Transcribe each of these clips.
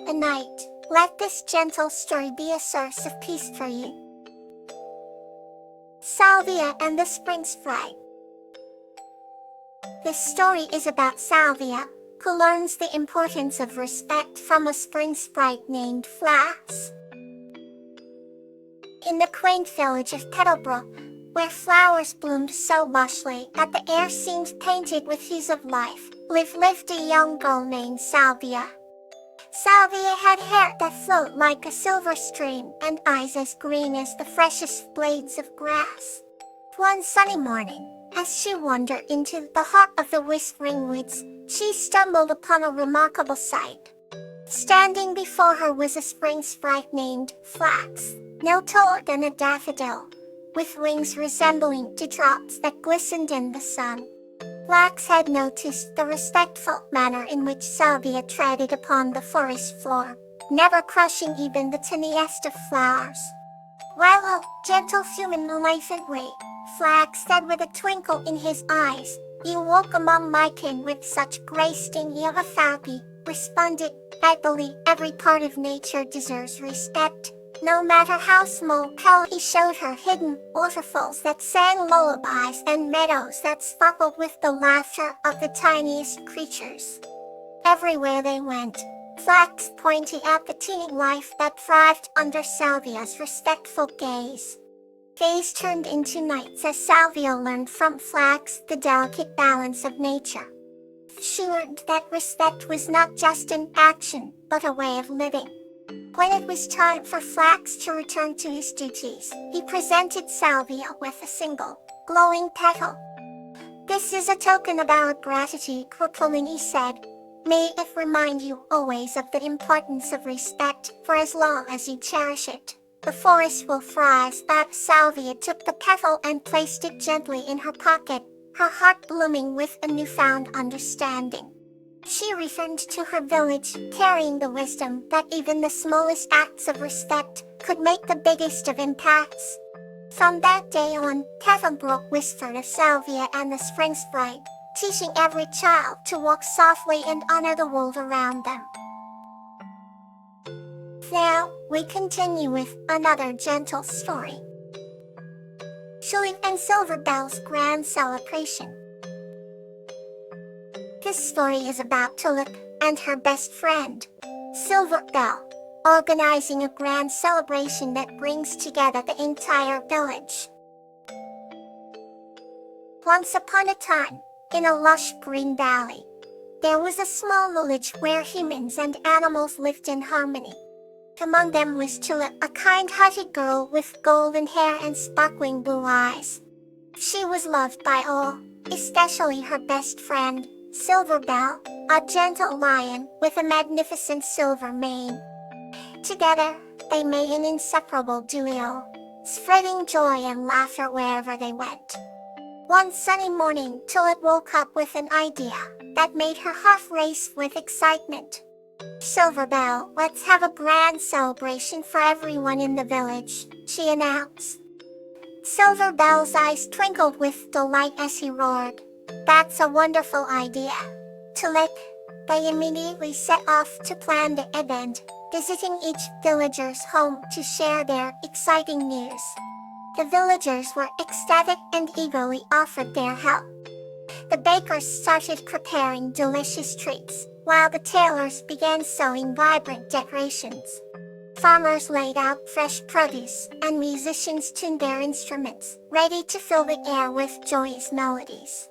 a night. Let this gentle story be a source of peace for you. Salvia and the Spring Sprite. This story is about Salvia, who learns the importance of respect from a spring sprite named Flax. In the quaint village of Petalbrook, where flowers bloomed so lushly that the air seemed painted with hues of life, lived a young girl named Salvia. Salvia had hair that flowed like a silver stream and eyes as green as the freshest blades of grass. One sunny morning, as she wandered into the heart of the whispering woods, she stumbled upon a remarkable sight. Standing before her was a spring sprite named Flax, no taller than a daffodil, with wings resembling dewdrops that glistened in the sun. Flax had noticed the respectful manner in which Salvia treaded upon the forest floor, never crushing even the tiniest of flowers. "Well, gentle human life and way," Flax said with a twinkle in his eyes. "You walk among my kin with such grace and you have happy," responded. "I believe every part of nature deserves respect, no matter how small." He showed her hidden waterfalls that sang lullabies and meadows that sparkled with the laughter of the tiniest creatures. Everywhere they went, Flax pointed at the teeny life that thrived under Salvia's respectful gaze. Days turned into nights as Salvia learned from Flax the delicate balance of nature. She learned that respect was not just an action, but a way of living. When it was time for Flax to return to his duties, he presented Salvia with a single, glowing petal. "This is a token of our gratitude," he said. "May it remind you always of the importance of respect, for as long as you cherish it, the forest will thrive." Salvia took the petal and placed it gently in her pocket, her heart blooming with a newfound understanding. She returned to her village, carrying the wisdom that even the smallest acts of respect could make the biggest of impacts. From that day on, Petalbrook whispered of Salvia and the spring sprite, teaching every child to walk softly and honor the world around them. Now, we continue with another gentle story. Tulip and Silverbell's Grand Celebration. This story is about Tulip and her best friend, Silverbell, organizing a grand celebration that brings together the entire village. Once upon a time, in a lush green valley, there was a small village where humans and animals lived in harmony. Among them was Tulip, a kind-hearted girl with golden hair and sparkling blue eyes. She was loved by all, especially her best friend, Silverbell, a gentle lion with a magnificent silver mane. Together, they made an inseparable duo, spreading joy and laughter wherever they went. One sunny morning, Tulip woke up with an idea that made her heart race with excitement. "Silverbell, let's have a grand celebration for everyone in the village," she announced. Silverbell's eyes twinkled with delight as he roared. "That's a wonderful idea, Tulip." They immediately set off to plan the event, visiting each villager's home to share their exciting news. The villagers were ecstatic and eagerly offered their help. The bakers started preparing delicious treats, while the tailors began sewing vibrant decorations. Farmers laid out fresh produce, and musicians tuned their instruments, ready to fill the air with joyous melodies.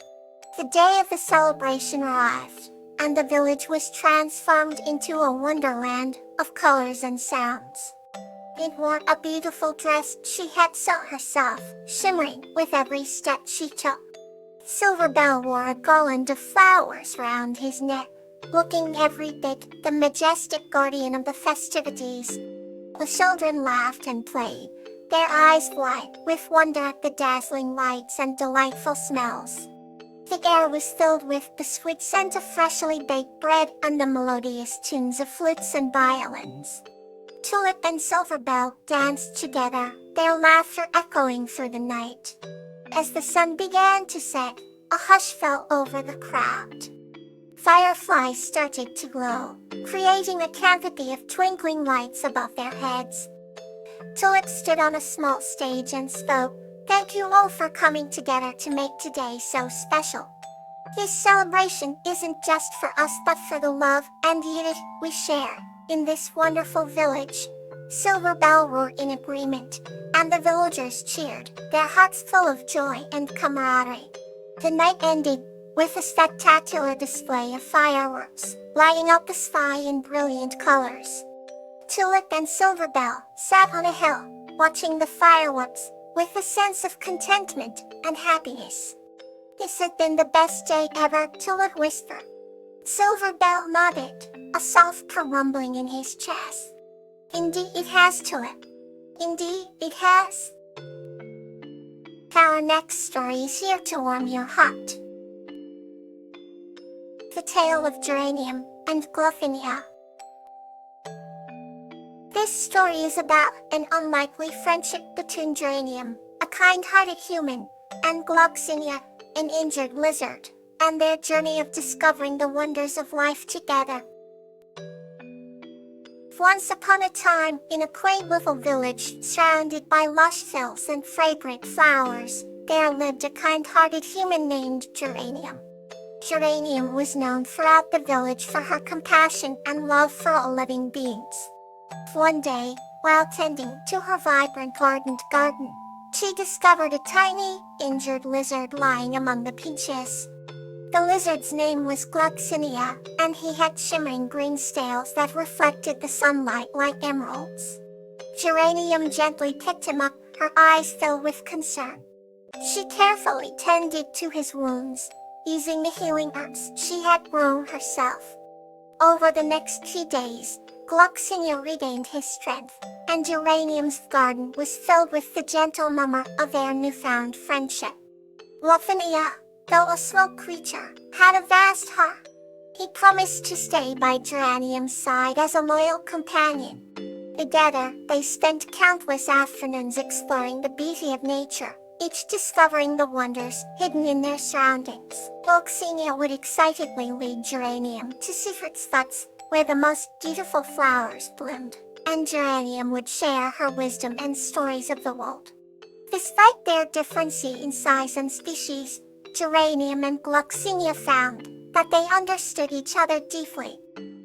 The day of the celebration arrived, and the village was transformed into a wonderland of colors and sounds. It wore a beautiful dress she had sewn herself, shimmering with every step she took. Silverbell wore a garland of flowers round his neck, looking every bit the majestic guardian of the festivities. The children laughed and played, their eyes wide with wonder at the dazzling lights and delightful smells. The air was filled with the sweet scent of freshly baked bread and the melodious tunes of flutes and violins. Tulip and Silverbell danced together, their laughter echoing through the night. As the sun began to set, a hush fell over the crowd. Fireflies started to glow, creating a canopy of twinkling lights above their heads. Tulip stood on a small stage and spoke, "Thank you all for coming together to make today so special. This celebration isn't just for us but for the love and unity we share in this wonderful village." Silverbell roared in agreement, and the villagers cheered, their hearts full of joy and camaraderie. The night ended with a spectacular display of fireworks, lighting up the sky in brilliant colors. Tulip and Silverbell sat on a hill, watching the fireworks with a sense of contentment and happiness. "This had been the best day ever," Tulip whispered. Silverbell nodded, a soft purr rumbling in his chest. "Indeed it has, Tulip. Indeed it has." Our next story is here to warm your heart. The Tale of Geranium and Glofinia. This story is about an unlikely friendship between Geranium, a kind-hearted human, and Gloxinia, an injured lizard, and their journey of discovering the wonders of life together. Once upon a time, in a quaint little village surrounded by lush hills and fragrant flowers, there lived a kind-hearted human named Geranium. Geranium was known throughout the village for her compassion and love for all living beings. One day, while tending to her vibrant garden, she discovered a tiny, injured lizard lying among the peaches. The lizard's name was Gloxinia, and he had shimmering green scales that reflected the sunlight like emeralds. Geranium gently picked him up, her eyes filled with concern. She carefully tended to his wounds, using the healing herbs she had grown herself. Over the next few days, Gloxinia regained his strength, and Geranium's garden was filled with the gentle murmur of their newfound friendship. Glofinia, though a small creature, had a vast heart. He promised to stay by Geranium's side as a loyal companion. Together, they spent countless afternoons exploring the beauty of nature, each discovering the wonders hidden in their surroundings. Gloxinia would excitedly lead Geranium to secret spots where the most beautiful flowers bloomed, and Geranium would share her wisdom and stories of the world. Despite their difference in size and species, Geranium and Gloxinia found that they understood each other deeply.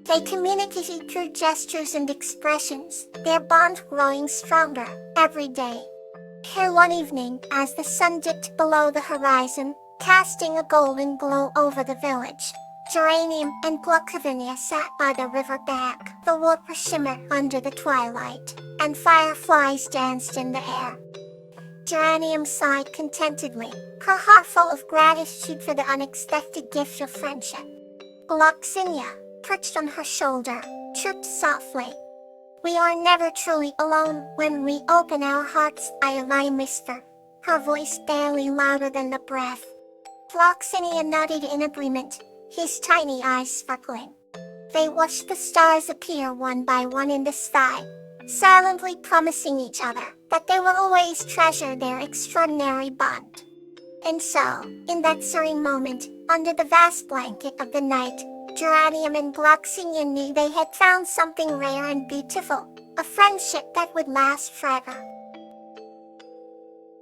They communicated through gestures and expressions, their bond growing stronger every day. Here one evening, as the sun dipped below the horizon, casting a golden glow over the village, Geranium and Gloxinia sat by the river bank. The water shimmered under the twilight, and fireflies danced in the air. Geranium sighed contentedly, her heart full of gratitude for the unexpected gift of friendship. Gloxinia, perched on her shoulder, chirped softly. "We are never truly alone when we open our hearts," I whispered, her voice barely louder than the breath. Gloxinia nodded in agreement, his tiny eyes sparkling. They watched the stars appear one by one in the sky, silently promising each other that they will always treasure their extraordinary bond. And so, in that serene moment, under the vast blanket of the night, Geranium and Gloxinia knew they had found something rare and beautiful, a friendship that would last forever.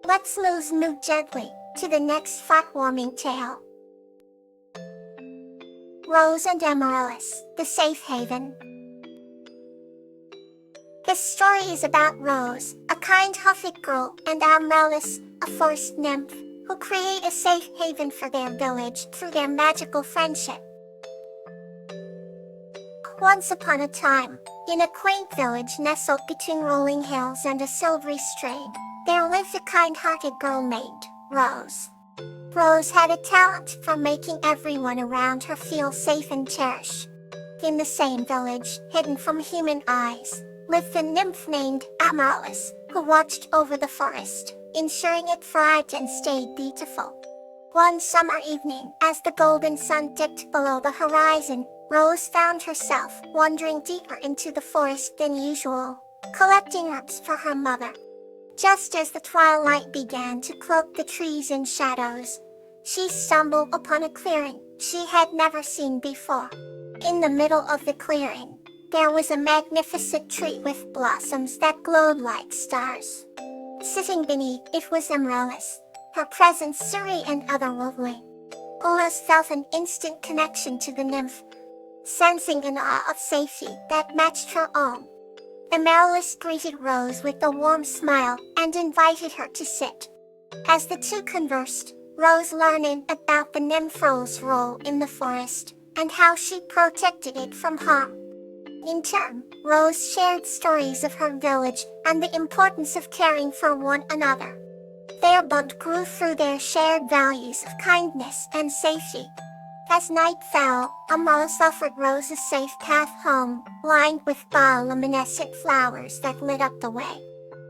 Let's move gently to the next heartwarming tale. Rose and Amaryllis, the Safe Haven. This story is about Rose, a kind-hearted girl, and Amaryllis, a forest nymph, who create a safe haven for their village through their magical friendship. Once upon a time, in a quaint village nestled between rolling hills and a silvery stream, there lived a kind-hearted girl named Rose. Rose had a talent for making everyone around her feel safe and cherished. In the same village, hidden from human eyes, lived a nymph named Amaryllis, who watched over the forest, ensuring it thrived and stayed beautiful. One summer evening, as the golden sun dipped below the horizon, Rose found herself wandering deeper into the forest than usual, collecting herbs for her mother. Just as the twilight began to cloak the trees in shadows, she stumbled upon a clearing she had never seen before. In the middle of the clearing, there was a magnificent tree with blossoms that glowed like stars. Sitting beneath it was Amaryllis, her presence serene and otherworldly. Rose felt an instant connection to the nymph, sensing an awe of safety that matched her own. Amaryllis greeted Rose with a warm smile and invited her to sit. As the two conversed, Rose learned about the nymph's role in the forest and how she protected it from harm. In turn, Rose shared stories of her village and the importance of caring for one another. Their bond grew through their shared values of kindness and safety. As night fell, Amaryllis offered Rose a safe path home, lined with bioluminescent flowers that lit up the way.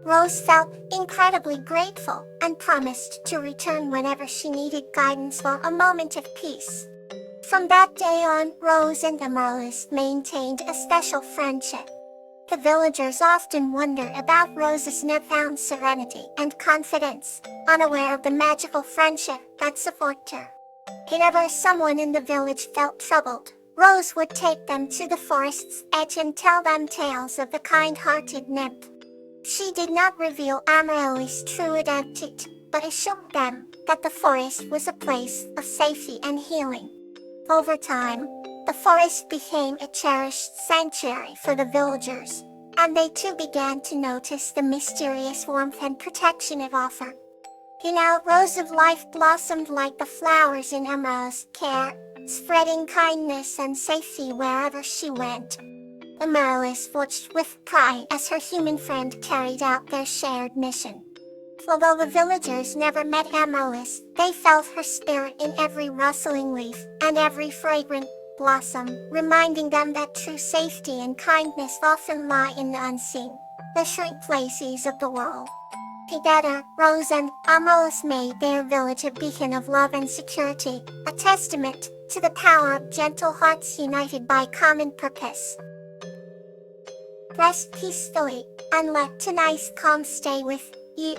Rose felt incredibly grateful and promised to return whenever she needed guidance or a moment of peace. From that day on, Rose and Amaryllis maintained a special friendship. The villagers often wondered about Rose's newfound serenity and confidence, unaware of the magical friendship that supported her. Whenever someone in the village felt troubled, Rose would take them to the forest's edge and tell them tales of the kind-hearted nymph. She did not reveal Amaryllis' true identity, but assured them that the forest was a place of safety and healing. Over time, the forest became a cherished sanctuary for the villagers, and they too began to notice the mysterious warmth and protection it offered. Rose of Life blossomed like the flowers in Amaryllis' care, spreading kindness and safety wherever she went. Amaryllis watched with pride as her human friend carried out their shared mission. Although the villagers never met Amaryllis, they felt her spirit in every rustling leaf and every fragrant blossom, reminding them that true safety and kindness often lie in the unseen, the shrink places of the world. Together, Rose and Amaryllis made their village a beacon of love and security, a testament to the power of gentle hearts united by common purpose. Rest peacefully, and let tonight's calm stay with you.